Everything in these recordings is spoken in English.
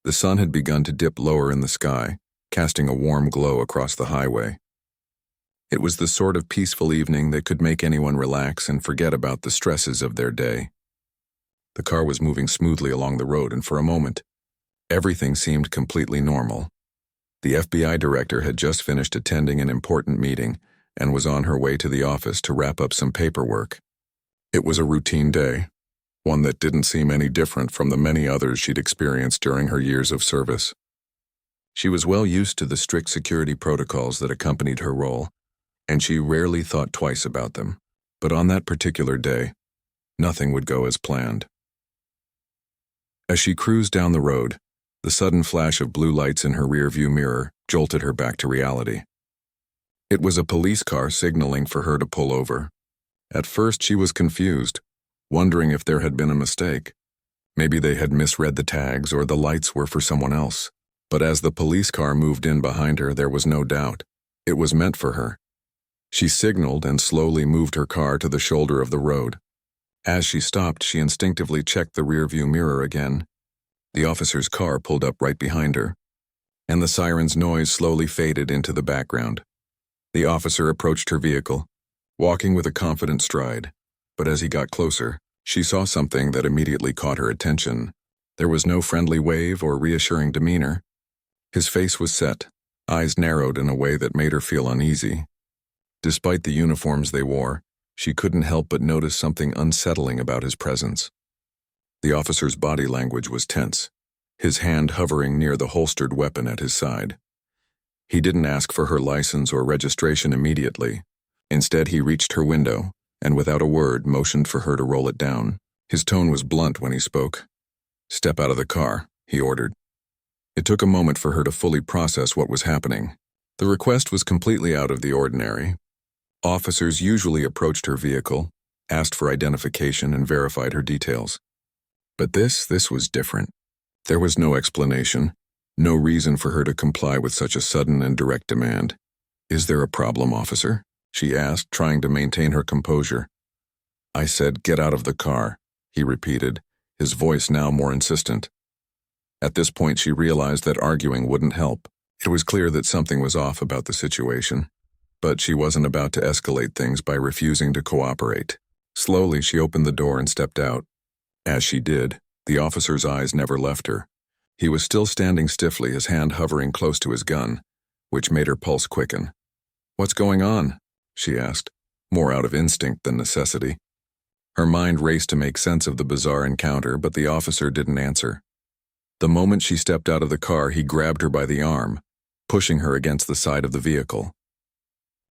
The sun had begun to dip lower in the sky, casting a warm glow across the highway. It was the sort of peaceful evening that could make anyone relax and forget about the stresses of their day. The car was moving smoothly along the road, and for a moment, everything seemed completely normal. The FBI director had just finished attending an important meeting and was on her way to the office to wrap up some paperwork. It was a routine day, one that didn't seem any different from the many others she'd experienced during her years of service. She was well used to the strict security protocols that accompanied her role, and she rarely thought twice about them. But on that particular day, nothing would go as planned. As she cruised down the road, the sudden flash of blue lights in her rearview mirror jolted her back to reality. It was a police car signaling for her to pull over. At first she was confused, wondering if there had been a mistake. Maybe they had misread the tags or the lights were for someone else. But as the police car moved in behind her, there was no doubt. It was meant for her. She signaled and slowly moved her car to the shoulder of the road. As she stopped, she instinctively checked the rearview mirror again. The officer's car pulled up right behind her, and the siren's noise slowly faded into the background. The officer approached her vehicle, walking with a confident stride, but as he got closer, she saw something that immediately caught her attention. There was no friendly wave or reassuring demeanor. His face was set, eyes narrowed in a way that made her feel uneasy. Despite the uniforms they wore, she couldn't help but notice something unsettling about his presence. The officer's body language was tense, his hand hovering near the holstered weapon at his side. He didn't ask for her license or registration immediately. Instead, he reached her window and without a word motioned for her to roll it down. His tone was blunt when he spoke. "Step out of the car," he ordered. It took a moment for her to fully process what was happening. The request was completely out of the ordinary. Officers usually approached her vehicle, asked for identification, and verified her details. But this was different. There was no explanation, no reason for her to comply with such a sudden and direct demand. "Is there a problem, officer?" she asked, trying to maintain her composure. "I said, get out of the car," he repeated, his voice now more insistent. At this point, she realized that arguing wouldn't help. It was clear that something was off about the situation, but she wasn't about to escalate things by refusing to cooperate. Slowly, she opened the door and stepped out. As she did, the officer's eyes never left her. He was still standing stiffly, his hand hovering close to his gun, which made her pulse quicken. "What's going on?" she asked, more out of instinct than necessity. Her mind raced to make sense of the bizarre encounter, but the officer didn't answer. The moment she stepped out of the car, he grabbed her by the arm, pushing her against the side of the vehicle.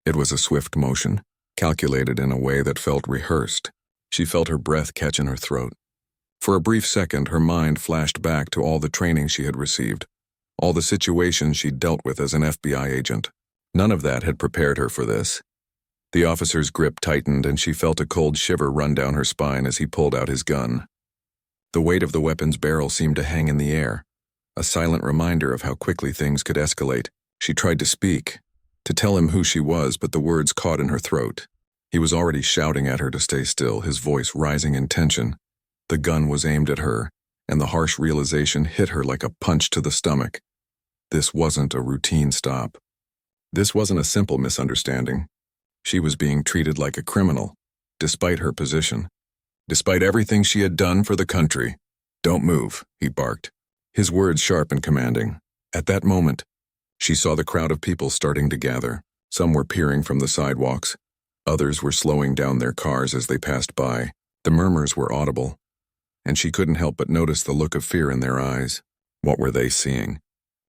It was a swift motion, calculated in a way that felt rehearsed. She felt her breath catch in her throat. For a brief second, her mind flashed back to all the training she had received, all the situations she'd dealt with as an FBI agent. None of that had prepared her for this. The officer's grip tightened, and she felt a cold shiver run down her spine as he pulled out his gun. The weight of the weapon's barrel seemed to hang in the air, a silent reminder of how quickly things could escalate. She tried to speak, to tell him who she was, but the words caught in her throat. He was already shouting at her to stay still, his voice rising in tension. The gun was aimed at her, and the harsh realization hit her like a punch to the stomach. This wasn't a routine stop. This wasn't a simple misunderstanding. She was being treated like a criminal, despite her position, despite everything she had done for the country. "Don't move," he barked, his words sharp and commanding. At that moment, she saw the crowd of people starting to gather. Some were peering from the sidewalks. Others were slowing down their cars as they passed by. The murmurs were audible, and she couldn't help but notice the look of fear in their eyes. What were they seeing?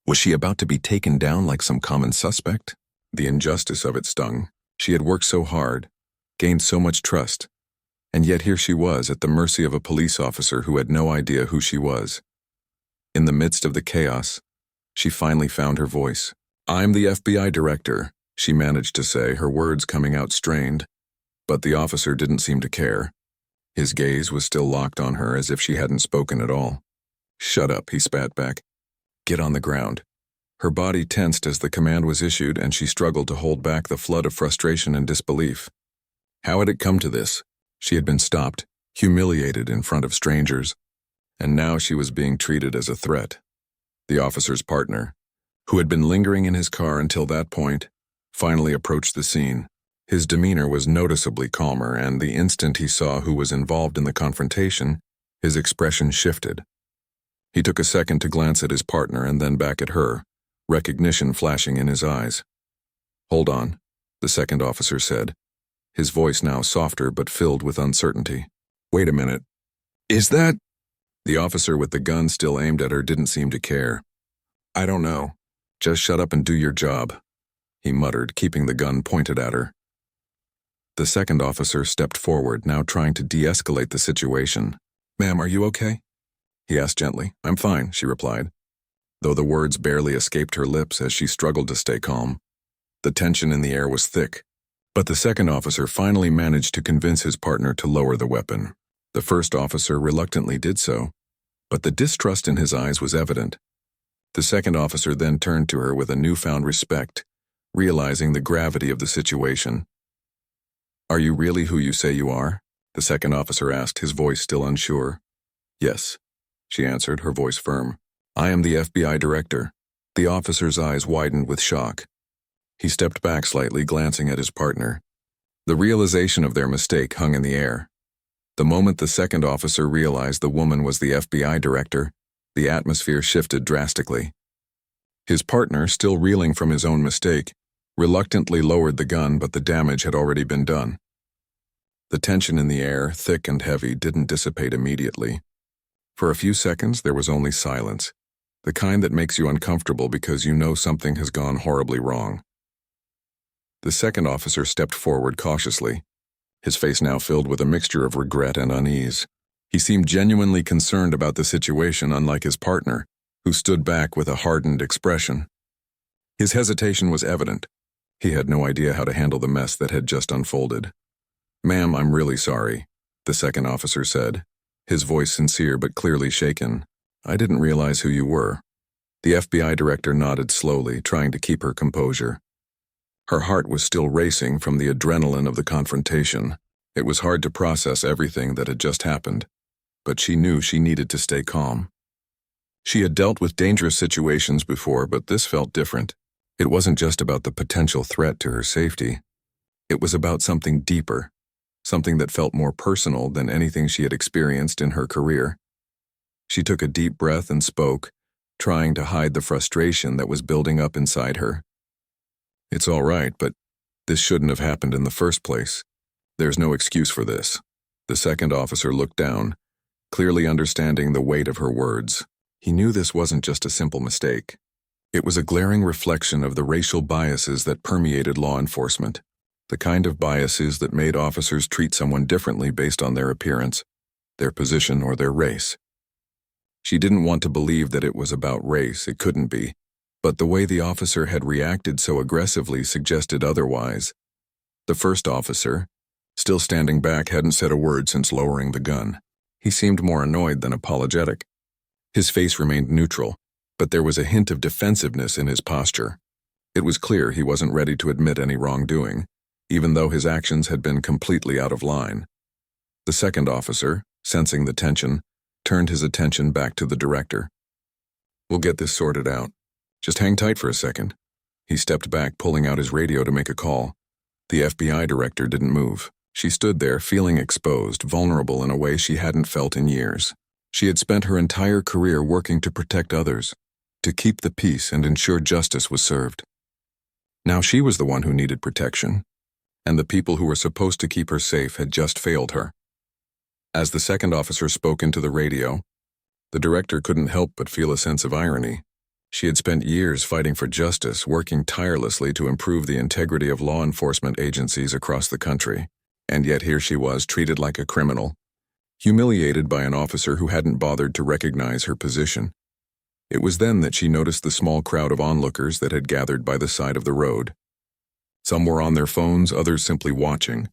Was she about to be taken down like some common suspect? The injustice of it stung. She had worked so hard, gained so much trust, and yet here she was at the mercy of a police officer who had no idea who she was. In the midst of the chaos, she finally found her voice. "I'm the FBI director," she managed to say, her words coming out strained. But the officer didn't seem to care. His gaze was still locked on her as if she hadn't spoken at all. "Shut up," he spat back. "Get on the ground." Her body tensed as the command was issued, and she struggled to hold back the flood of frustration and disbelief. How had it come to this? She had been stopped, humiliated in front of strangers, and now she was being treated as a threat. The officer's partner, who had been lingering in his car until that point, finally approached the scene. His demeanor was noticeably calmer, and the instant he saw who was involved in the confrontation, his expression shifted. He took a second to glance at his partner and then back at her, recognition flashing in his eyes. "Hold on," the second officer said, his voice now softer but filled with uncertainty. "Wait a minute. Is that—" The officer with the gun still aimed at her didn't seem to care. "I don't know. Just shut up and do your job," he muttered, keeping the gun pointed at her. The second officer stepped forward, now trying to de-escalate the situation. "Ma'am, are you okay?" he asked gently. "I'm fine," she replied, though the words barely escaped her lips as she struggled to stay calm. The tension in the air was thick, but the second officer finally managed to convince his partner to lower the weapon. The first officer reluctantly did so, but the distrust in his eyes was evident. The second officer then turned to her with a newfound respect, realizing the gravity of the situation. "Are you really who you say you are?" the second officer asked, his voice still unsure. "Yes," she answered, her voice firm. "I am the FBI director." The officer's eyes widened with shock. He stepped back slightly, glancing at his partner. The realization of their mistake hung in the air. The moment the second officer realized the woman was the FBI director, the atmosphere shifted drastically. His partner, still reeling from his own mistake, reluctantly lowered the gun, but the damage had already been done. The tension in the air, thick and heavy, didn't dissipate immediately. For a few seconds, there was only silence, the kind that makes you uncomfortable because you know something has gone horribly wrong. The second officer stepped forward cautiously, his face now filled with a mixture of regret and unease. He seemed genuinely concerned about the situation, unlike his partner, who stood back with a hardened expression. His hesitation was evident. He had no idea how to handle the mess that had just unfolded. "Ma'am, I'm really sorry," the second officer said, his voice sincere but clearly shaken. "I didn't realize who you were." The FBI director nodded slowly, trying to keep her composure. Her heart was still racing from the adrenaline of the confrontation. It was hard to process everything that had just happened, but she knew she needed to stay calm. She had dealt with dangerous situations before, but this felt different. It wasn't just about the potential threat to her safety. It was about something deeper, something that felt more personal than anything she had experienced in her career. She took a deep breath and spoke, trying to hide the frustration that was building up inside her. "It's all right, but this shouldn't have happened in the first place. There's no excuse for this." The second officer looked down, clearly understanding the weight of her words. He knew this wasn't just a simple mistake. It was a glaring reflection of the racial biases that permeated law enforcement, the kind of biases that made officers treat someone differently based on their appearance, their position, or their race. She didn't want to believe that it was about race. It couldn't be. But the way the officer had reacted so aggressively suggested otherwise. The first officer, still standing back, hadn't said a word since lowering the gun. He seemed more annoyed than apologetic. His face remained neutral, but there was a hint of defensiveness in his posture. It was clear he wasn't ready to admit any wrongdoing, even though his actions had been completely out of line. The second officer, sensing the tension, turned his attention back to the director. "We'll get this sorted out. Just hang tight for a second." He stepped back, pulling out his radio to make a call. The FBI director didn't move. She stood there, feeling exposed, vulnerable in a way she hadn't felt in years. She had spent her entire career working to protect others, to keep the peace and ensure justice was served. Now she was the one who needed protection, and the people who were supposed to keep her safe had just failed her. As the second officer spoke into the radio, the director couldn't help but feel a sense of irony. She had spent years fighting for justice, working tirelessly to improve the integrity of law enforcement agencies across the country, and yet here she was, treated like a criminal, humiliated by an officer who hadn't bothered to recognize her position. It was then that she noticed the small crowd of onlookers that had gathered by the side of the road. Some were on their phones, others simply watching,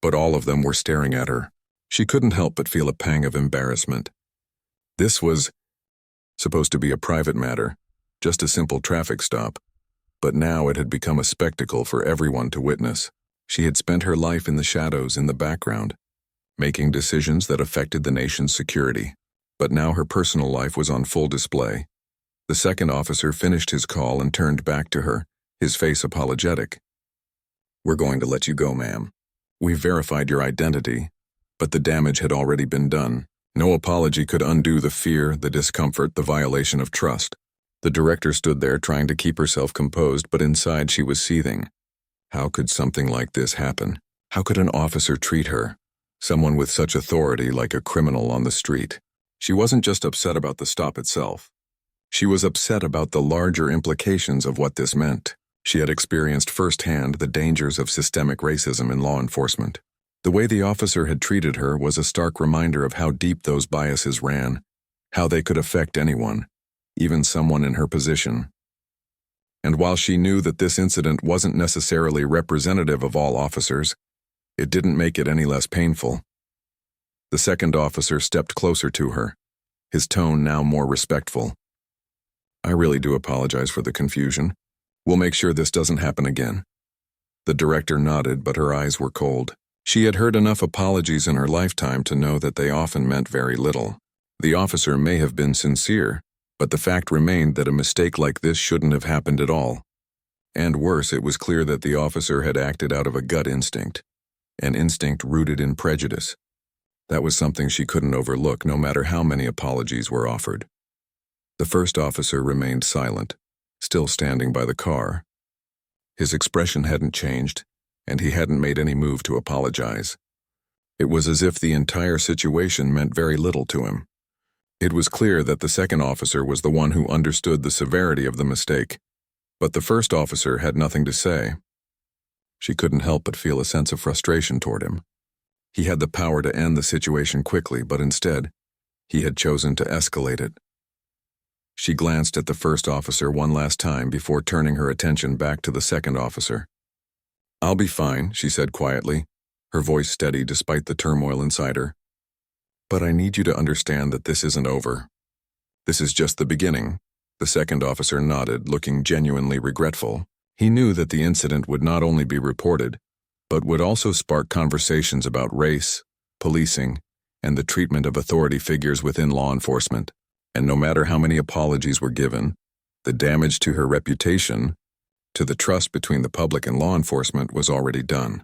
but all of them were staring at her. She couldn't help but feel a pang of embarrassment. This was supposed to be a private matter, just a simple traffic stop, but now it had become a spectacle for everyone to witness. She had spent her life in the shadows, in the background, making decisions that affected the nation's security, but now her personal life was on full display. The second officer finished his call and turned back to her, his face apologetic. "We're going to let you go, ma'am. We've verified your identity, but the damage had already been done. No apology could undo the fear, the discomfort, the violation of trust." The director stood there trying to keep herself composed, but inside she was seething. How could something like this happen? How could an officer treat her, someone with such authority, like a criminal on the street? She wasn't just upset about the stop itself. She was upset about the larger implications of what this meant. She had experienced firsthand the dangers of systemic racism in law enforcement. The way the officer had treated her was a stark reminder of how deep those biases ran, how they could affect anyone, even someone in her position. And while she knew that this incident wasn't necessarily representative of all officers, it didn't make it any less painful. The second officer stepped closer to her, his tone now more respectful. "I really do apologize for the confusion. We'll make sure this doesn't happen again." The director nodded, but her eyes were cold. She had heard enough apologies in her lifetime to know that they often meant very little. The officer may have been sincere, but the fact remained that a mistake like this shouldn't have happened at all. And worse, it was clear that the officer had acted out of a gut instinct, an instinct rooted in prejudice. That was something she couldn't overlook, no matter how many apologies were offered. The first officer remained silent, still standing by the car. His expression hadn't changed, and he hadn't made any move to apologize. It was as if the entire situation meant very little to him. It was clear that the second officer was the one who understood the severity of the mistake, but the first officer had nothing to say. She couldn't help but feel a sense of frustration toward him. He had the power to end the situation quickly, but instead, he had chosen to escalate it. She glanced at the first officer one last time before turning her attention back to the second officer. "I'll be fine," she said quietly, her voice steady despite the turmoil inside her. "But I need you to understand that this isn't over. This is just the beginning." The second officer nodded, looking genuinely regretful. He knew that the incident would not only be reported, but would also spark conversations about race, policing, and the treatment of authority figures within law enforcement. And no matter how many apologies were given, the damage to her reputation, to the trust between the public and law enforcement, was already done.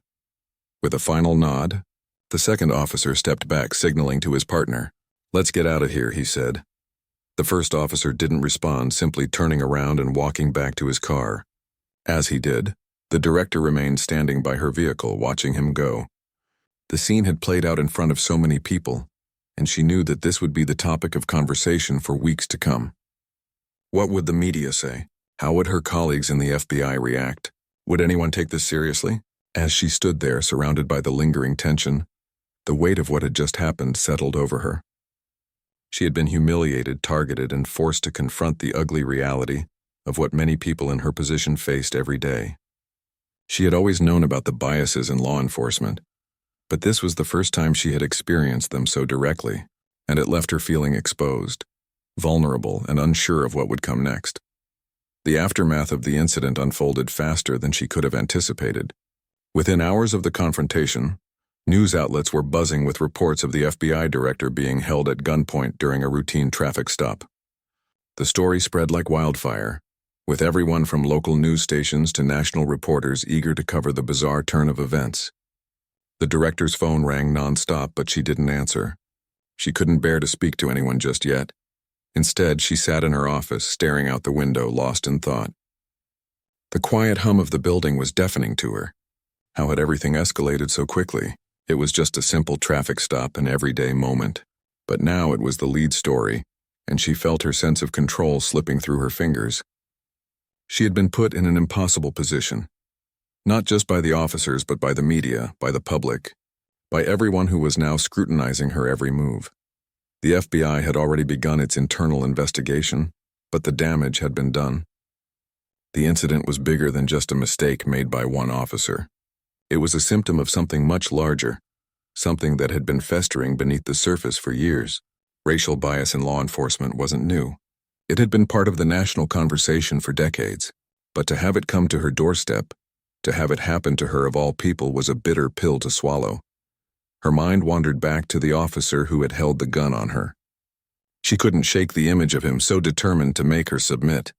With a final nod, the second officer stepped back, signaling to his partner. "Let's get out of here," he said. The first officer didn't respond, simply turning around and walking back to his car. As he did, the director remained standing by her vehicle, watching him go. The scene had played out in front of so many people, and she knew that this would be the topic of conversation for weeks to come. What would the media say? How would her colleagues in the FBI react? Would anyone take this seriously? As she stood there, surrounded by the lingering tension, the weight of what had just happened settled over her. She had been humiliated, targeted, and forced to confront the ugly reality of what many people in her position faced every day. She had always known about the biases in law enforcement, but this was the first time she had experienced them so directly, and it left her feeling exposed, vulnerable, and unsure of what would come next. The aftermath of the incident unfolded faster than she could have anticipated. Within hours of the confrontation, news outlets were buzzing with reports of the FBI director being held at gunpoint during a routine traffic stop. The story spread like wildfire, with everyone from local news stations to national reporters eager to cover the bizarre turn of events. The director's phone rang nonstop, but she didn't answer. She couldn't bear to speak to anyone just yet. Instead, she sat in her office, staring out the window, lost in thought. The quiet hum of the building was deafening to her. How had everything escalated so quickly? It was just a simple traffic stop, an everyday moment. But now it was the lead story, and she felt her sense of control slipping through her fingers. She had been put in an impossible position. Not just by the officers, but by the media, by the public, by everyone who was now scrutinizing her every move. The FBI had already begun its internal investigation, but the damage had been done. The incident was bigger than just a mistake made by one officer. It was a symptom of something much larger, something that had been festering beneath the surface for years. Racial bias in law enforcement wasn't new. It had been part of the national conversation for decades, but to have it come to her doorstep, to have it happen to her of all people, was a bitter pill to swallow. Her mind wandered back to the officer who had held the gun on her. She couldn't shake the image of him so determined to make her submit.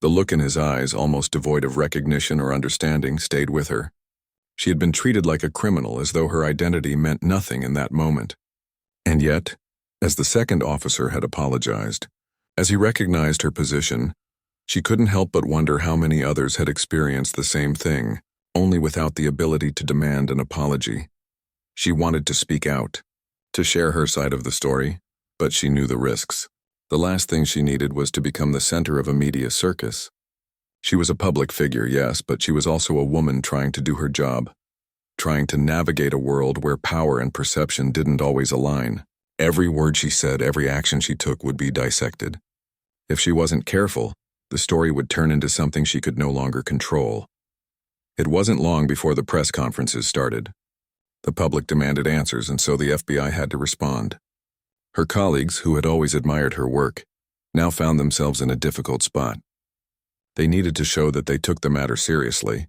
The look in his eyes, almost devoid of recognition or understanding, stayed with her. She had been treated like a criminal, as though her identity meant nothing in that moment. And yet, as the second officer had apologized, as he recognized her position, she couldn't help but wonder how many others had experienced the same thing, only without the ability to demand an apology. She wanted to speak out, to share her side of the story, but she knew the risks. The last thing she needed was to become the center of a media circus. She was a public figure, yes, but she was also a woman trying to do her job, trying to navigate a world where power and perception didn't always align. Every word she said, every action she took would be dissected. If she wasn't careful, the story would turn into something she could no longer control. It wasn't long before the press conferences started. The public demanded answers, and so the FBI had to respond. Her colleagues, who had always admired her work, now found themselves in a difficult spot. They needed to show that they took the matter seriously,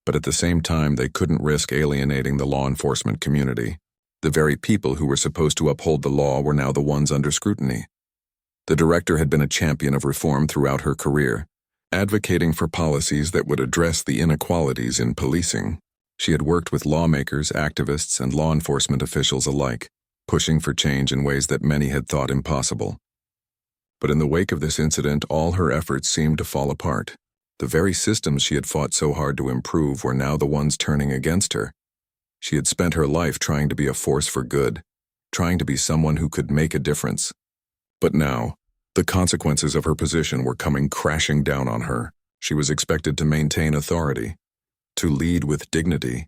but at the same time they couldn't risk alienating the law enforcement community. The very people who were supposed to uphold the law were now the ones under scrutiny. The director had been a champion of reform throughout her career, advocating for policies that would address the inequalities in policing. She had worked with lawmakers, activists, and law enforcement officials alike, pushing for change in ways that many had thought impossible. But in the wake of this incident, all her efforts seemed to fall apart. The very systems she had fought so hard to improve were now the ones turning against her. She had spent her life trying to be a force for good, trying to be someone who could make a difference. But now, the consequences of her position were coming crashing down on her. She was expected to maintain authority, to lead with dignity,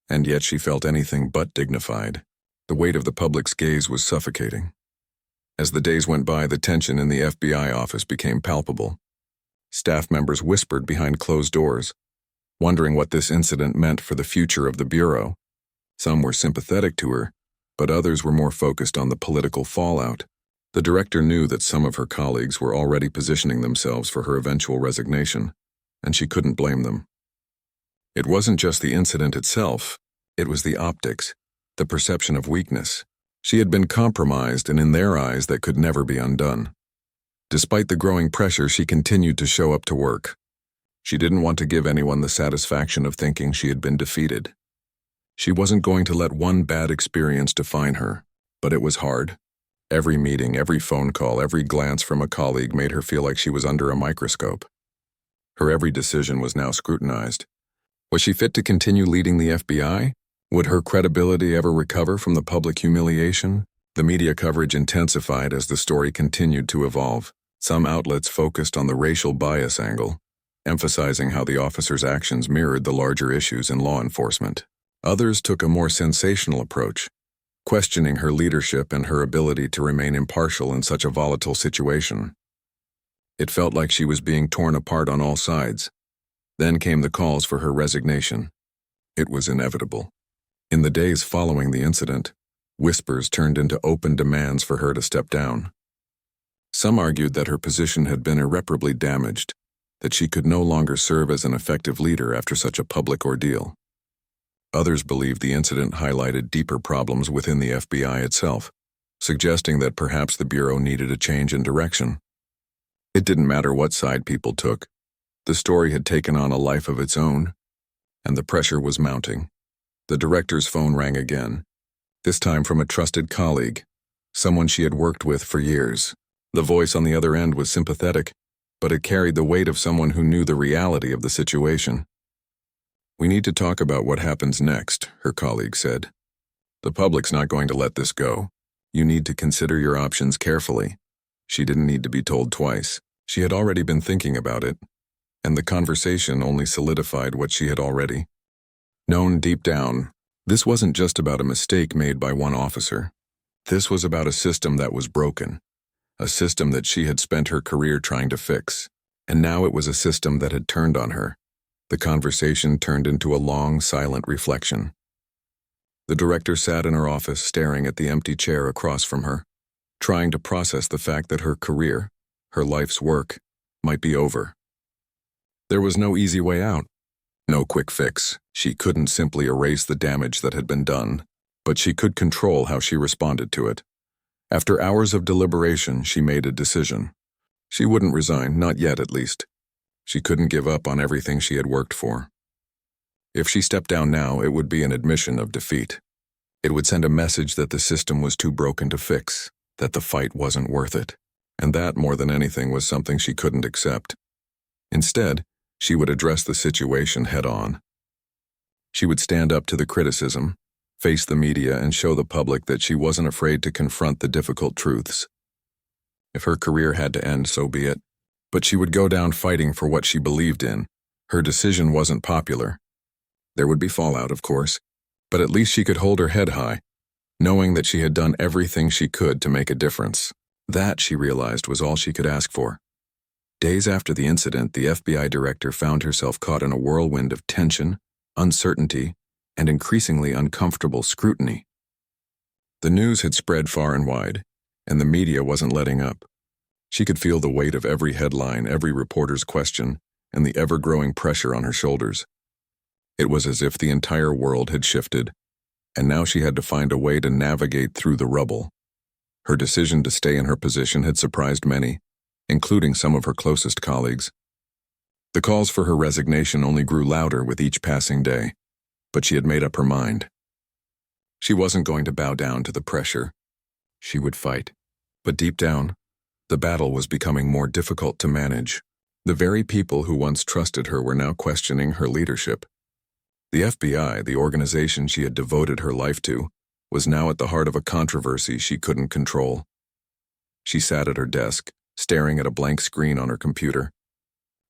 and yet she felt anything but dignified. The weight of the public's gaze was suffocating. As the days went by, the tension in the FBI office became palpable. Staff members whispered behind closed doors, wondering what this incident meant for the future of the Bureau. Some were sympathetic to her, but others were more focused on the political fallout. The director knew that some of her colleagues were already positioning themselves for her eventual resignation, and she couldn't blame them. It wasn't just the incident itself, it was the optics, the perception of weakness. She had been compromised, and in their eyes that could never be undone. Despite the growing pressure, she continued to show up to work. She didn't want to give anyone the satisfaction of thinking she had been defeated. She wasn't going to let one bad experience define her, but it was hard. Every meeting, every phone call, every glance from a colleague made her feel like she was under a microscope. Her every decision was now scrutinized. Was she fit to continue leading the FBI? Would her credibility ever recover from the public humiliation? The media coverage intensified as the story continued to evolve. Some outlets focused on the racial bias angle, emphasizing how the officer's actions mirrored the larger issues in law enforcement. Others took a more sensational approach, questioning her leadership and her ability to remain impartial in such a volatile situation. It felt like she was being torn apart on all sides. Then came the calls for her resignation. It was inevitable. In the days following the incident, whispers turned into open demands for her to step down. Some argued that her position had been irreparably damaged, that she could no longer serve as an effective leader after such a public ordeal. Others believed the incident highlighted deeper problems within the FBI itself, suggesting that perhaps the Bureau needed a change in direction. It didn't matter what side people took. The story had taken on a life of its own, and the pressure was mounting. The director's phone rang again, this time from a trusted colleague, someone she had worked with for years. The voice on the other end was sympathetic, but it carried the weight of someone who knew the reality of the situation. "We need to talk about what happens next," her colleague said. "The public's not going to let this go. You need to consider your options carefully." She didn't need to be told twice. She had already been thinking about it, and the conversation only solidified what she had already known deep down. This wasn't just about a mistake made by one officer. This was about a system that was broken, a system that she had spent her career trying to fix, and now it was a system that had turned on her. The conversation turned into a long, silent reflection. The director sat in her office, staring at the empty chair across from her, trying to process the fact that her career, her life's work, might be over. There was no easy way out, no quick fix. She couldn't simply erase the damage that had been done, but she could control how she responded to it. After hours of deliberation, she made a decision. She wouldn't resign, not yet at least. She couldn't give up on everything she had worked for. If she stepped down now, it would be an admission of defeat. It would send a message that the system was too broken to fix, that the fight wasn't worth it, and that, more than anything, was something she couldn't accept. Instead, she would address the situation head-on. She would stand up to the criticism, face the media, and show the public that she wasn't afraid to confront the difficult truths. If her career had to end, so be it. But she would go down fighting for what she believed in. Her decision wasn't popular. There would be fallout, of course, but at least she could hold her head high, knowing that she had done everything she could to make a difference. That, she realized, was all she could ask for. Days after the incident, the FBI director found herself caught in a whirlwind of tension, uncertainty, and increasingly uncomfortable scrutiny. The news had spread far and wide, and the media wasn't letting up. She could feel the weight of every headline, every reporter's question, and the ever-growing pressure on her shoulders. It was as if the entire world had shifted, and now she had to find a way to navigate through the rubble. Her decision to stay in her position had surprised many, including some of her closest colleagues. The calls for her resignation only grew louder with each passing day, but she had made up her mind. She wasn't going to bow down to the pressure. She would fight. But deep down, the battle was becoming more difficult to manage. The very people who once trusted her were now questioning her leadership. The FBI, the organization she had devoted her life to, was now at the heart of a controversy she couldn't control. She sat at her desk, staring at a blank screen on her computer.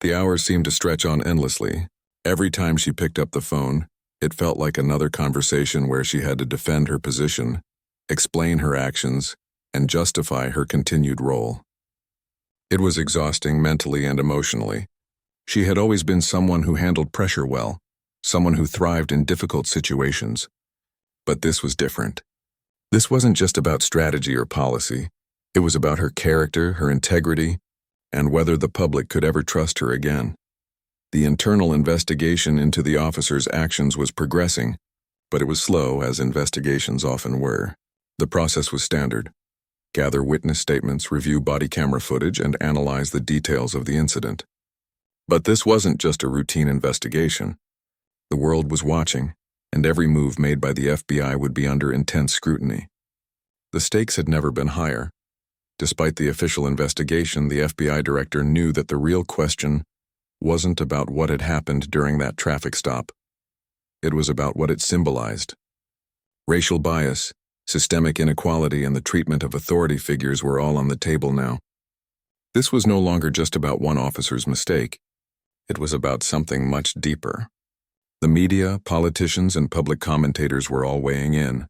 The hours seemed to stretch on endlessly. Every time she picked up the phone, it felt like another conversation where she had to defend her position, explain her actions, and justify her continued role. It was exhausting mentally and emotionally. She had always been someone who handled pressure well, someone who thrived in difficult situations. But this was different. This wasn't just about strategy or policy. It was about her character, her integrity, and whether the public could ever trust her again. The internal investigation into the officer's actions was progressing, but it was slow, as investigations often were. The process was standard. Gather witness statements, review body camera footage, and analyze the details of the incident. But this wasn't just a routine investigation. The world was watching, and every move made by the FBI would be under intense scrutiny. The stakes had never been higher. Despite the official investigation, the FBI director knew that the real question wasn't about what had happened during that traffic stop. It was about what it symbolized. Racial bias, systemic inequality, and the treatment of authority figures were all on the table now. This was no longer just about one officer's mistake. It was about something much deeper. The media, politicians, and public commentators were all weighing in,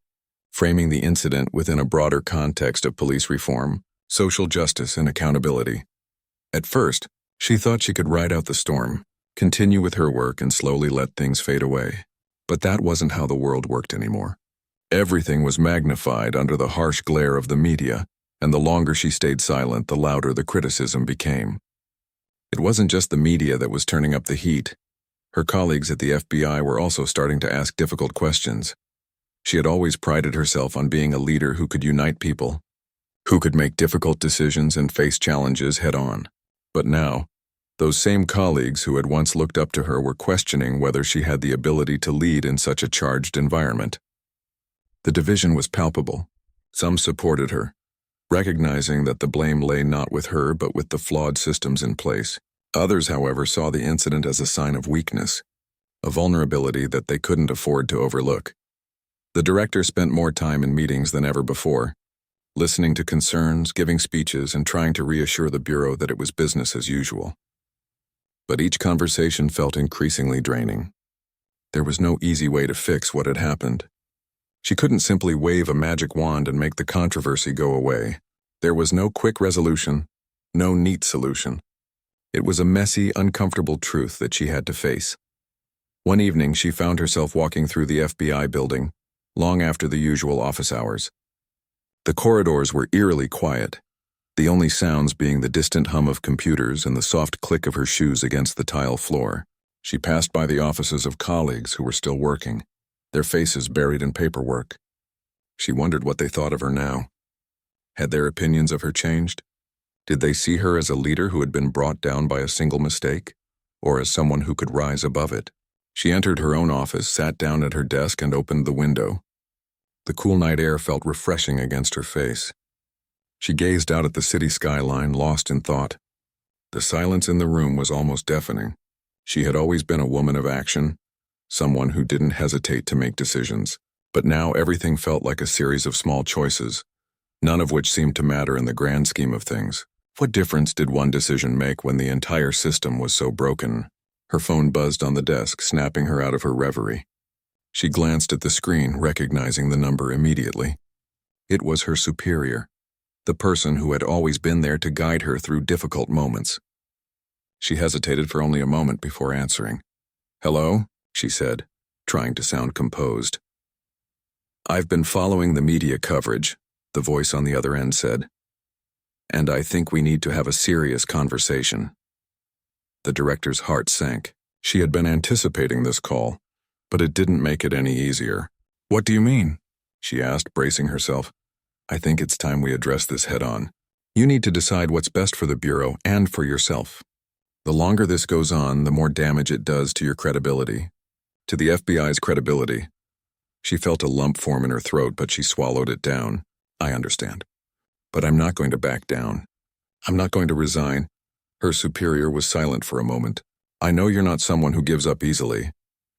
framing the incident within a broader context of police reform, social justice, and accountability. At first, she thought she could ride out the storm, continue with her work, and slowly let things fade away. But that wasn't how the world worked anymore. Everything was magnified under the harsh glare of the media, and the longer she stayed silent, the louder the criticism became. It wasn't just the media that was turning up the heat. Her colleagues at the FBI were also starting to ask difficult questions. She had always prided herself on being a leader who could unite people, who could make difficult decisions and face challenges head-on. But now, those same colleagues who had once looked up to her were questioning whether she had the ability to lead in such a charged environment. The division was palpable. Some supported her, recognizing that the blame lay not with her but with the flawed systems in place. Others, however, saw the incident as a sign of weakness, a vulnerability that they couldn't afford to overlook. The director spent more time in meetings than ever before, listening to concerns, giving speeches, and trying to reassure the Bureau that it was business as usual. But each conversation felt increasingly draining. There was no easy way to fix what had happened. She couldn't simply wave a magic wand and make the controversy go away. There was no quick resolution, no neat solution. It was a messy, uncomfortable truth that she had to face. One evening, she found herself walking through the FBI building, long after the usual office hours. The corridors were eerily quiet, the only sounds being the distant hum of computers and the soft click of her shoes against the tile floor. She passed by the offices of colleagues who were still working, their faces buried in paperwork. She wondered what they thought of her now. Had their opinions of her changed? Did they see her as a leader who had been brought down by a single mistake, or as someone who could rise above it? She entered her own office, sat down at her desk, and opened the window. The cool night air felt refreshing against her face. She gazed out at the city skyline, lost in thought. The silence in the room was almost deafening. She had always been a woman of action, someone who didn't hesitate to make decisions. But now everything felt like a series of small choices, none of which seemed to matter in the grand scheme of things. What difference did one decision make when the entire system was so broken? Her phone buzzed on the desk, snapping her out of her reverie. She glanced at the screen, recognizing the number immediately. It was her superior, the person who had always been there to guide her through difficult moments. She hesitated for only a moment before answering. "Hello?" she said, trying to sound composed. "I've been following the media coverage," the voice on the other end said, "and I think we need to have a serious conversation." The director's heart sank. She had been anticipating this call, but it didn't make it any easier. "What do you mean?" she asked, bracing herself. "I think it's time we address this head-on. You need to decide what's best for the Bureau and for yourself. The longer this goes on, the more damage it does to your credibility, to the FBI's credibility." She felt a lump form in her throat, but she swallowed it down. "I understand. But I'm not going to back down. I'm not going to resign." Her superior was silent for a moment. "I know you're not someone who gives up easily,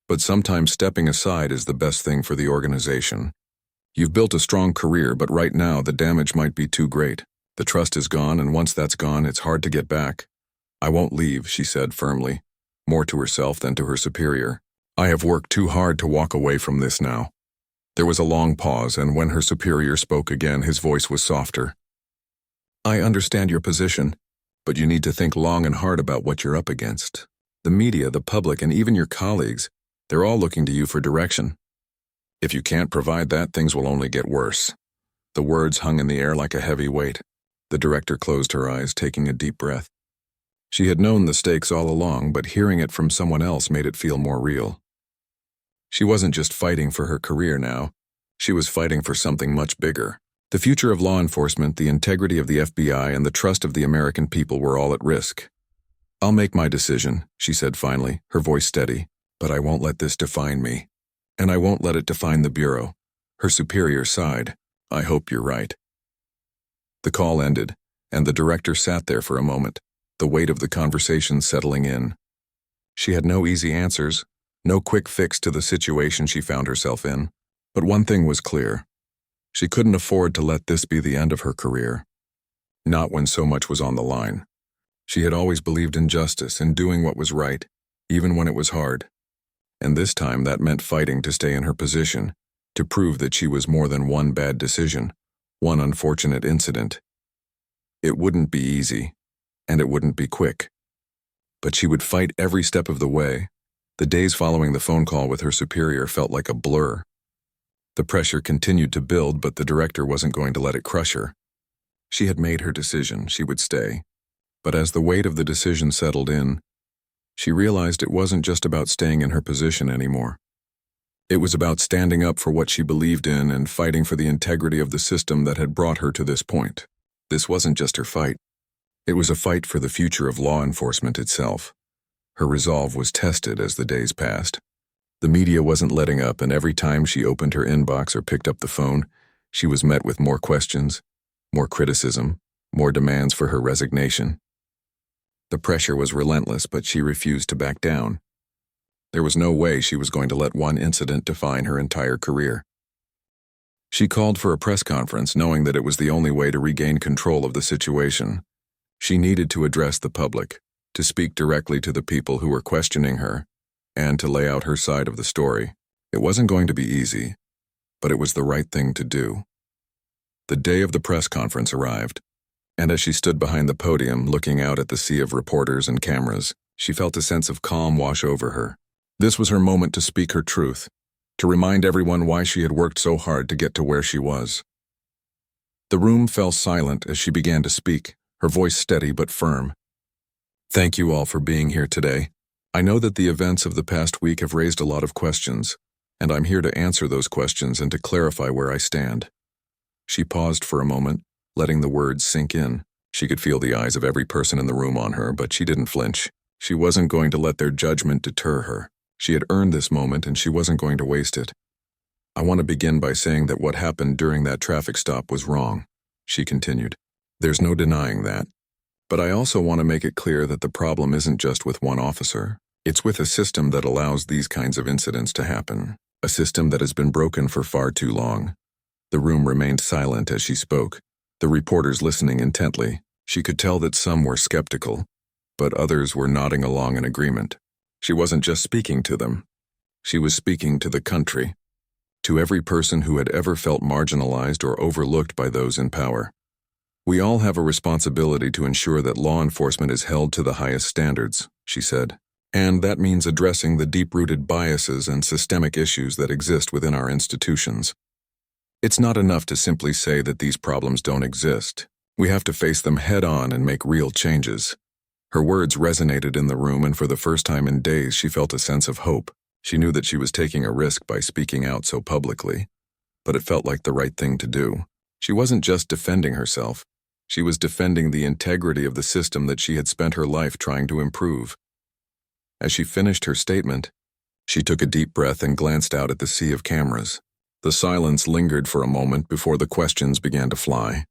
but sometimes stepping aside is the best thing for the organization. You've built a strong career, but right now the damage might be too great. The trust is gone, and once that's gone, it's hard to get back." "I won't leave," she said firmly, more to herself than to her superior. "I have worked too hard to walk away from this now." There was a long pause, and when her superior spoke again, his voice was softer. "I understand your position, but you need to think long and hard about what you're up against. The media, the public, and even your colleagues, they're all looking to you for direction. If you can't provide that, things will only get worse." The words hung in the air like a heavy weight. The director closed her eyes, taking a deep breath. She had known the stakes all along, but hearing it from someone else made it feel more real. She wasn't just fighting for her career now. She was fighting for something much bigger. The future of law enforcement, the integrity of the FBI, and the trust of the American people were all at risk. "I'll make my decision," she said finally, her voice steady, "but I won't let this define me. And I won't let it define the Bureau." Her superior sighed. "I hope you're right." The call ended, and the director sat there for a moment, the weight of the conversation settling in. She had no easy answers, no quick fix to the situation she found herself in. But one thing was clear. She couldn't afford to let this be the end of her career. Not when so much was on the line. She had always believed in justice and doing what was right, even when it was hard. And this time that meant fighting to stay in her position, to prove that she was more than one bad decision, one unfortunate incident. It wouldn't be easy, and it wouldn't be quick. But she would fight every step of the way. The days following the phone call with her superior felt like a blur. The pressure continued to build, but the director wasn't going to let it crush her. She had made her decision, she would stay. But as the weight of the decision settled in, she realized it wasn't just about staying in her position anymore. It was about standing up for what she believed in and fighting for the integrity of the system that had brought her to this point. This wasn't just her fight. It was a fight for the future of law enforcement itself. Her resolve was tested as the days passed. The media wasn't letting up, and every time she opened her inbox or picked up the phone, she was met with more questions, more criticism, more demands for her resignation. The pressure was relentless, but she refused to back down. There was no way she was going to let one incident define her entire career. She called for a press conference, knowing that it was the only way to regain control of the situation. She needed to address the public, to speak directly to the people who were questioning her, and to lay out her side of the story. It wasn't going to be easy, but it was the right thing to do. The day of the press conference arrived, and as she stood behind the podium looking out at the sea of reporters and cameras, she felt a sense of calm wash over her. This was her moment to speak her truth, to remind everyone why she had worked so hard to get to where she was. The room fell silent as she began to speak, her voice steady but firm. "Thank you all for being here today. I know that the events of the past week have raised a lot of questions, and I'm here to answer those questions and to clarify where I stand." She paused for a moment, letting the words sink in. She could feel the eyes of every person in the room on her, but she didn't flinch. She wasn't going to let their judgment deter her. She had earned this moment, and she wasn't going to waste it. "I want to begin by saying that what happened during that traffic stop was wrong," she continued. "There's no denying that. But I also want to make it clear that the problem isn't just with one officer. It's with a system that allows these kinds of incidents to happen. A system that has been broken for far too long." The room remained silent as she spoke, the reporters listening intently. She could tell that some were skeptical, but others were nodding along in agreement. She wasn't just speaking to them. She was speaking to the country, to every person who had ever felt marginalized or overlooked by those in power. "We all have a responsibility to ensure that law enforcement is held to the highest standards," she said. "And that means addressing the deep-rooted biases and systemic issues that exist within our institutions. It's not enough to simply say that these problems don't exist. We have to face them head-on and make real changes." Her words resonated in the room, and for the first time in days she felt a sense of hope. She knew that she was taking a risk by speaking out so publicly, but it felt like the right thing to do. She wasn't just defending herself. She was defending the integrity of the system that she had spent her life trying to improve. As she finished her statement, she took a deep breath and glanced out at the sea of cameras. The silence lingered for a moment before the questions began to fly.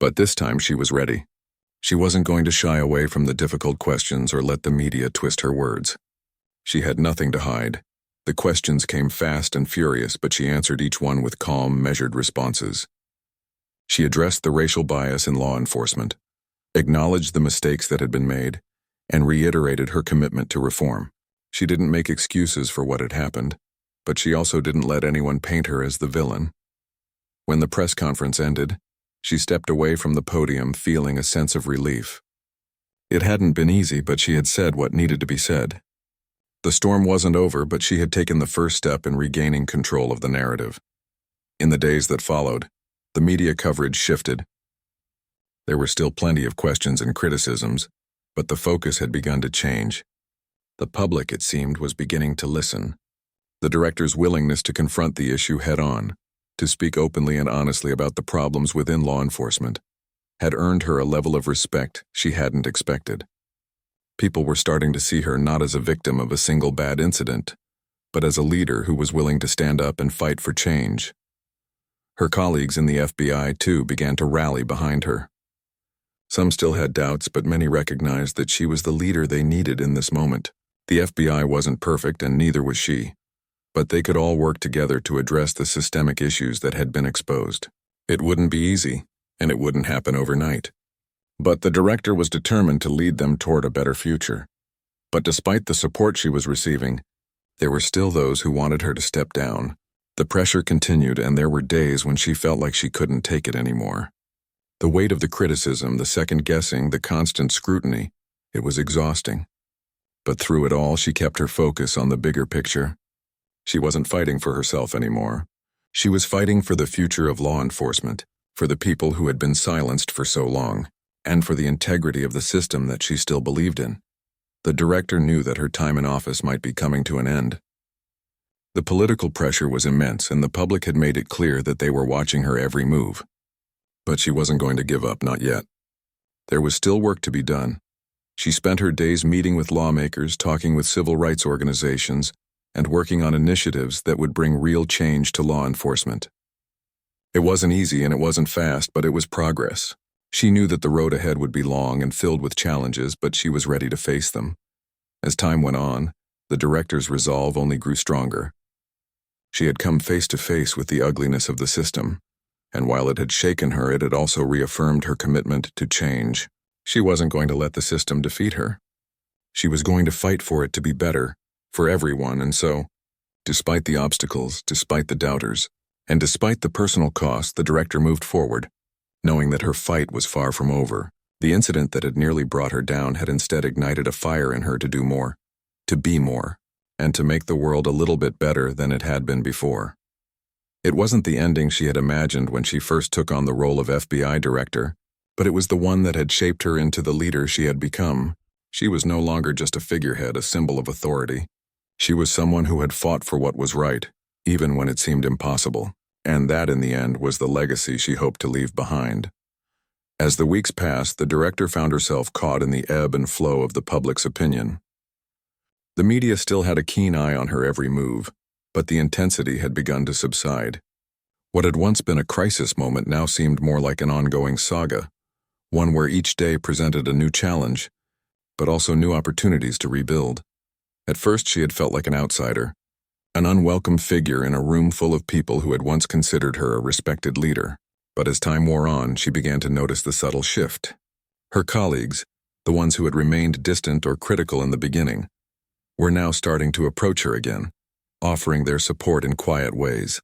But this time she was ready. She wasn't going to shy away from the difficult questions or let the media twist her words. She had nothing to hide. The questions came fast and furious, but she answered each one with calm, measured responses. She addressed the racial bias in law enforcement, acknowledged the mistakes that had been made, and reiterated her commitment to reform. She didn't make excuses for what had happened, but she also didn't let anyone paint her as the villain. When the press conference ended, she stepped away from the podium feeling a sense of relief. It hadn't been easy, but she had said what needed to be said. The storm wasn't over, but she had taken the first step in regaining control of the narrative. In the days that followed, the media coverage shifted. There were still plenty of questions and criticisms, but the focus had begun to change. The public, it seemed, was beginning to listen. The director's willingness to confront the issue head-on, to speak openly and honestly about the problems within law enforcement, had earned her a level of respect she hadn't expected. People were starting to see her not as a victim of a single bad incident, but as a leader who was willing to stand up and fight for change. Her colleagues in the FBI, too, began to rally behind her. Some still had doubts, but many recognized that she was the leader they needed in this moment. The FBI wasn't perfect, and neither was she, but they could all work together to address the systemic issues that had been exposed. It wouldn't be easy, and it wouldn't happen overnight. But the director was determined to lead them toward a better future. But despite the support she was receiving, there were still those who wanted her to step down. The pressure continued, and there were days when she felt like she couldn't take it anymore. The weight of the criticism, the second-guessing, the constant scrutiny, it was exhausting. But through it all, she kept her focus on the bigger picture. She wasn't fighting for herself anymore. She was fighting for the future of law enforcement, for the people who had been silenced for so long, and for the integrity of the system that she still believed in. The director knew that her time in office might be coming to an end. The political pressure was immense, and the public had made it clear that they were watching her every move. But she wasn't going to give up, not yet. There was still work to be done. She spent her days meeting with lawmakers, talking with civil rights organizations, and working on initiatives that would bring real change to law enforcement. It wasn't easy and it wasn't fast, but it was progress. She knew that the road ahead would be long and filled with challenges, but she was ready to face them. As time went on, the director's resolve only grew stronger. She had come face to face with the ugliness of the system, and while it had shaken her, it had also reaffirmed her commitment to change. She wasn't going to let the system defeat her. She was going to fight for it to be better, for everyone, and so, despite the obstacles, despite the doubters, and despite the personal cost, the director moved forward, knowing that her fight was far from over. The incident that had nearly brought her down had instead ignited a fire in her to do more, to be more, and to make the world a little bit better than it had been before. It wasn't the ending she had imagined when she first took on the role of FBI director, but it was the one that had shaped her into the leader she had become. She was no longer just a figurehead, a symbol of authority. She was someone who had fought for what was right, even when it seemed impossible, and that in the end was the legacy she hoped to leave behind. As the weeks passed, the director found herself caught in the ebb and flow of the public's opinion. The media still had a keen eye on her every move, but the intensity had begun to subside. What had once been a crisis moment now seemed more like an ongoing saga, one where each day presented a new challenge, but also new opportunities to rebuild. At first, she had felt like an outsider, an unwelcome figure in a room full of people who had once considered her a respected leader. But as time wore on, she began to notice the subtle shift. Her colleagues, the ones who had remained distant or critical in the beginning, were now starting to approach her again, offering their support in quiet ways.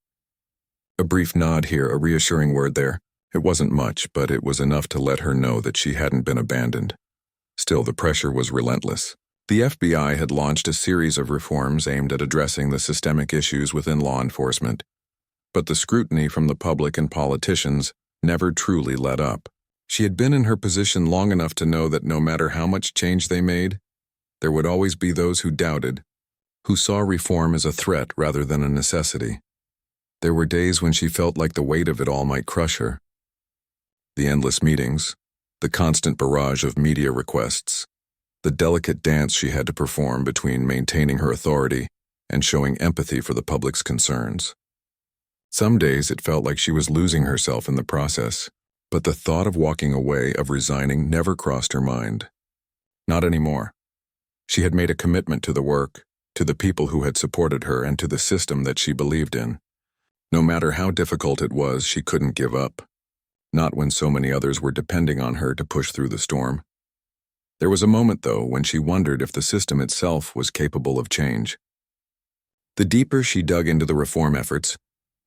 A brief nod here, a reassuring word there. It wasn't much, but it was enough to let her know that she hadn't been abandoned. Still, the pressure was relentless. The FBI had launched a series of reforms aimed at addressing the systemic issues within law enforcement, but the scrutiny from the public and politicians never truly let up. She had been in her position long enough to know that no matter how much change they made, there would always be those who doubted, who saw reform as a threat rather than a necessity. There were days when she felt like the weight of it all might crush her. The endless meetings, the constant barrage of media requests, the delicate dance she had to perform between maintaining her authority and showing empathy for the public's concerns. Some days it felt like she was losing herself in the process, but the thought of walking away, of resigning, never crossed her mind. Not anymore. She had made a commitment to the work, to the people who had supported her, and to the system that she believed in. No matter how difficult it was, she couldn't give up. Not when so many others were depending on her to push through the storm. There was a moment, though, when she wondered if the system itself was capable of change. The deeper she dug into the reform efforts,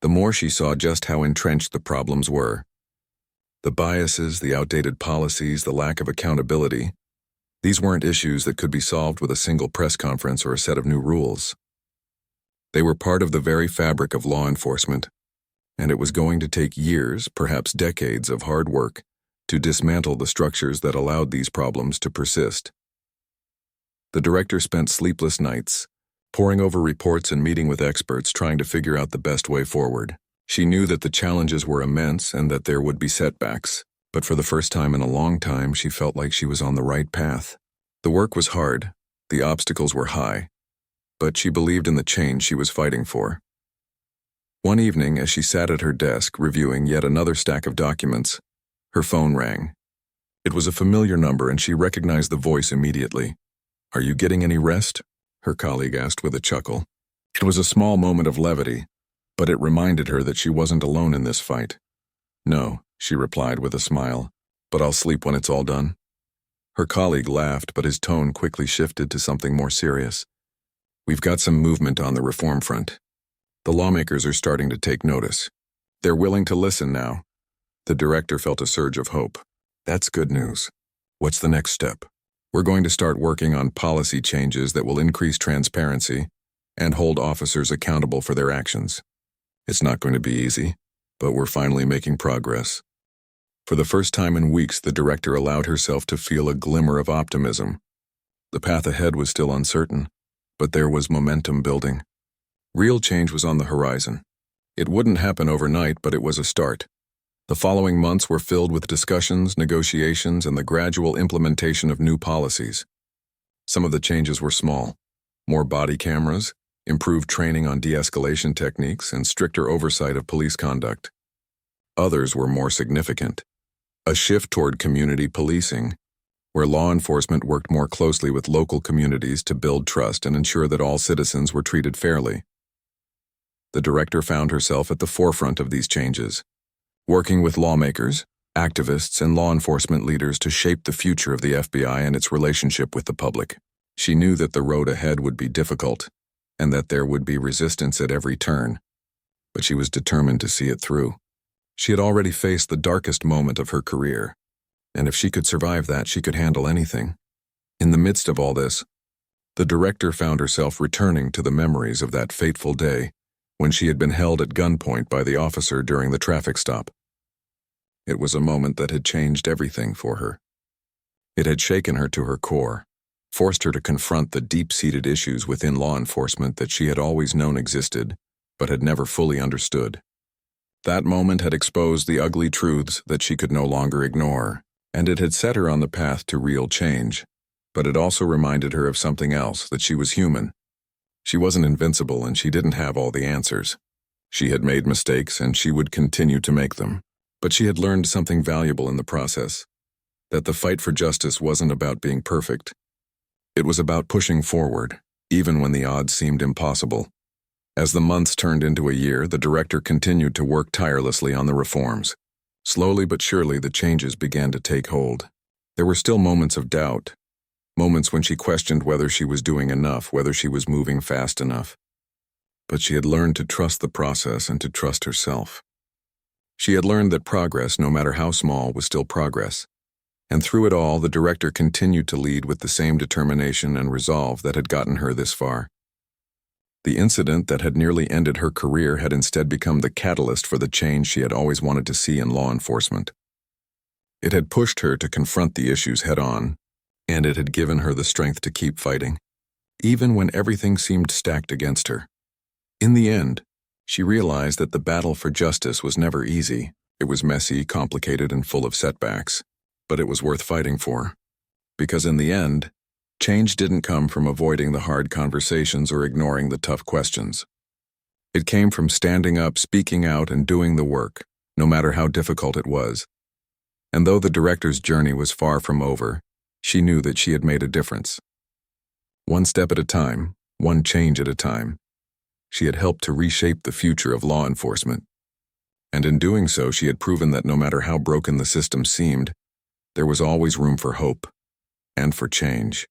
the more she saw just how entrenched the problems were. The biases, the outdated policies, the lack of accountability, these weren't issues that could be solved with a single press conference or a set of new rules. They were part of the very fabric of law enforcement, and it was going to take years, perhaps decades, of hard work to dismantle the structures that allowed these problems to persist. The director spent sleepless nights, poring over reports and meeting with experts, trying to figure out the best way forward. She knew that the challenges were immense and that there would be setbacks, but for the first time in a long time, she felt like she was on the right path. The work was hard, the obstacles were high, but she believed in the change she was fighting for. One evening, as she sat at her desk reviewing yet another stack of documents, her phone rang. It was a familiar number, and she recognized the voice immediately. "Are you getting any rest?" her colleague asked with a chuckle. It was a small moment of levity, but it reminded her that she wasn't alone in this fight. "No," she replied with a smile, "but I'll sleep when it's all done." Her colleague laughed, but his tone quickly shifted to something more serious. "We've got some movement on the reform front. The lawmakers are starting to take notice. They're willing to listen now." The director felt a surge of hope. "That's good news. What's the next step?" "We're going to start working on policy changes that will increase transparency and hold officers accountable for their actions. It's not going to be easy, but we're finally making progress." For the first time in weeks, the director allowed herself to feel a glimmer of optimism. The path ahead was still uncertain, but there was momentum building. Real change was on the horizon. It wouldn't happen overnight, but it was a start. The following months were filled with discussions, negotiations, and the gradual implementation of new policies. Some of the changes were small: more body cameras, improved training on de-escalation techniques, and stricter oversight of police conduct. Others were more significant: a shift toward community policing, where law enforcement worked more closely with local communities to build trust and ensure that all citizens were treated fairly. The director found herself at the forefront of these changes, working with lawmakers, activists, and law enforcement leaders to shape the future of the FBI and its relationship with the public. She knew that the road ahead would be difficult, and that there would be resistance at every turn, but she was determined to see it through. She had already faced the darkest moment of her career, and if she could survive that, she could handle anything. In the midst of all this, the director found herself returning to the memories of that fateful day when she had been held at gunpoint by the officer during the traffic stop. It was a moment that had changed everything for her. It had shaken her to her core, forced her to confront the deep-seated issues within law enforcement that she had always known existed, but had never fully understood. That moment had exposed the ugly truths that she could no longer ignore, and it had set her on the path to real change. But it also reminded her of something else, that she was human. She wasn't invincible and she didn't have all the answers. She had made mistakes and she would continue to make them. But she had learned something valuable in the process, that the fight for justice wasn't about being perfect. It was about pushing forward, even when the odds seemed impossible. As the months turned into a year, the director continued to work tirelessly on the reforms. Slowly but surely, the changes began to take hold. There were still moments of doubt, moments when she questioned whether she was doing enough, whether she was moving fast enough. But she had learned to trust the process and to trust herself. She had learned that progress, no matter how small, was still progress. And through it all, the director continued to lead with the same determination and resolve that had gotten her this far. The incident that had nearly ended her career had instead become the catalyst for the change she had always wanted to see in law enforcement. It had pushed her to confront the issues head-on, and it had given her the strength to keep fighting, even when everything seemed stacked against her. In the end, she realized that the battle for justice was never easy. It was messy, complicated, and full of setbacks, but it was worth fighting for. Because in the end, change didn't come from avoiding the hard conversations or ignoring the tough questions. It came from standing up, speaking out, and doing the work, no matter how difficult it was. And though the director's journey was far from over, she knew that she had made a difference. One step at a time, one change at a time, she had helped to reshape the future of law enforcement. And in doing so, she had proven that no matter how broken the system seemed, there was always room for hope and for change.